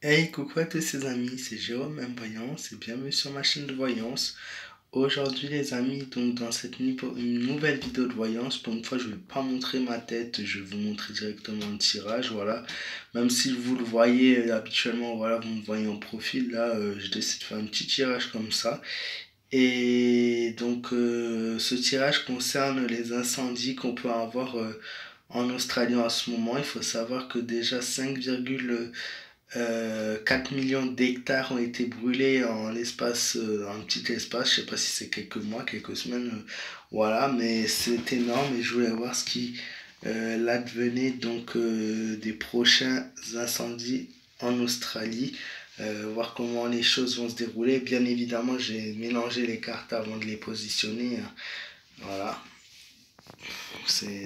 Hey, coucou à tous ces amis, c'est Jérôme M Voyance et bienvenue sur ma chaîne de voyance. Aujourd'hui les amis, donc dans cette une nouvelle vidéo de voyance, pour une fois je vais pas montrer ma tête, je vais vous montrer directement le tirage, voilà. Même si vous le voyez habituellement, voilà, vous me voyez en profil, là je décide de faire un petit tirage comme ça. Et donc ce tirage concerne les incendies qu'on peut avoir en Australie en ce moment. Il faut savoir que déjà 4 millions d'hectares ont été brûlés en l'espace, un petit espace, je sais pas si c'est quelques mois, quelques semaines, voilà, mais c'est énorme et je voulais voir ce qui l'advenait donc des prochains incendies en Australie, voir comment les choses vont se dérouler. Bien évidemment, j'ai mélangé les cartes avant de les positionner, hein. Voilà, c'est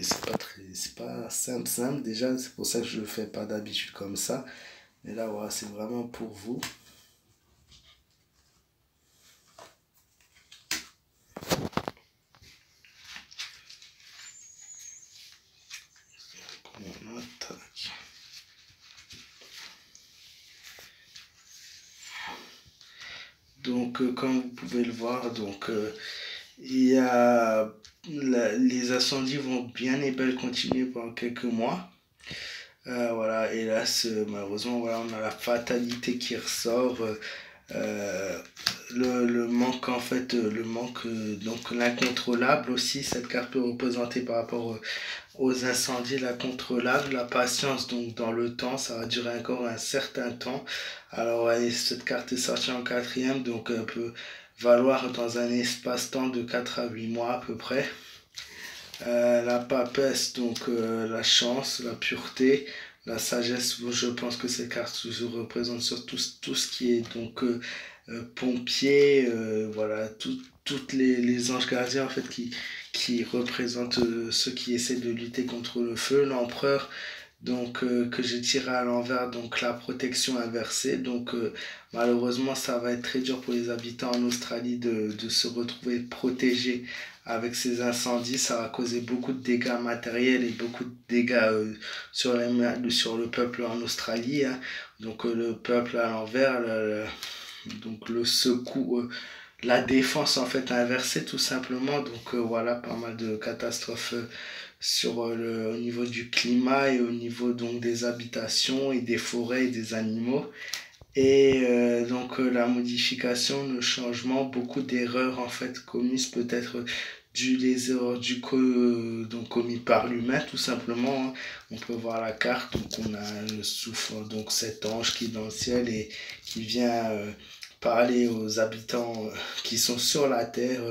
pas simple déjà, c'est pour ça que je le fais pas d'habitude comme ça. Mais là, voilà, c'est vraiment pour vous. Donc, comme vous pouvez le voir, donc il y a les incendies vont bien et bien continuer pendant quelques mois. Voilà, hélas, malheureusement, voilà, on a la fatalité qui ressort. Euh, le manque en fait, le manque donc l'incontrôlable aussi, cette carte peut représenter par rapport aux incendies, la contrôlable, la patience donc dans le temps, ça va durer encore un certain temps. Alors ouais, cette carte est sortie en quatrième, donc elle peut valoir dans un espace-temps de 4 à 8 mois à peu près. La papesse, donc la chance, la pureté, la sagesse, je pense que ces cartes représentent surtout tout ce qui est donc pompier, voilà, toutes les anges gardiens en fait qui représentent ceux qui essaient de lutter contre le feu, l'empereur, donc que j'ai tiré à l'envers, donc la protection inversée. Donc malheureusement ça va être très dur pour les habitants en Australie de se retrouver protégés avec ces incendies. Ça va causer beaucoup de dégâts matériels et beaucoup de dégâts sur le peuple en Australie, hein. Donc le peuple à l'envers, donc le secours, la défense en fait inversée tout simplement. Donc voilà, pas mal de catastrophes au niveau du climat et au niveau donc des habitations et des forêts et des animaux. Et donc la modification, le changement, beaucoup d'erreurs en fait commises peut-être les erreurs donc commis par l'humain tout simplement, hein. On peut voir la carte, donc on a le souffle, donc cet ange qui est dans le ciel et qui vient parler aux habitants qui sont sur la terre.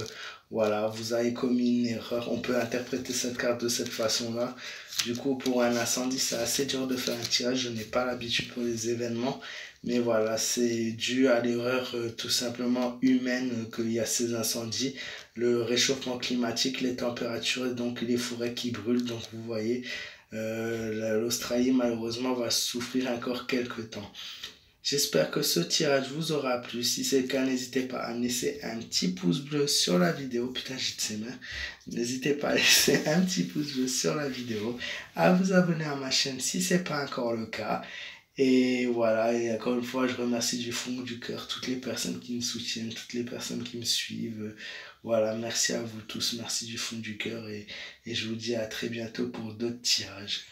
Voilà, vous avez commis une erreur. On peut interpréter cette carte de cette façon-là. Du coup, pour un incendie, c'est assez dur de faire un tirage. Je n'ai pas l'habitude pour les événements. Mais voilà, c'est dû à l'erreur tout simplement humaine qu'il y a ces incendies. Le réchauffement climatique, les températures et donc les forêts qui brûlent. Donc vous voyez, l'Australie malheureusement va souffrir encore quelques temps. J'espère que ce tirage vous aura plu. Si c'est le cas, n'hésitez pas à me laisser un petit pouce bleu sur la vidéo. Putain, j'ai de ses mains. N'hésitez pas à laisser un petit pouce bleu sur la vidéo, à vous abonner à ma chaîne si ce n'est pas encore le cas. Et voilà, et encore une fois, je remercie du fond du cœur toutes les personnes qui me soutiennent, toutes les personnes qui me suivent. Voilà, merci à vous tous, merci du fond du cœur et je vous dis à très bientôt pour d'autres tirages.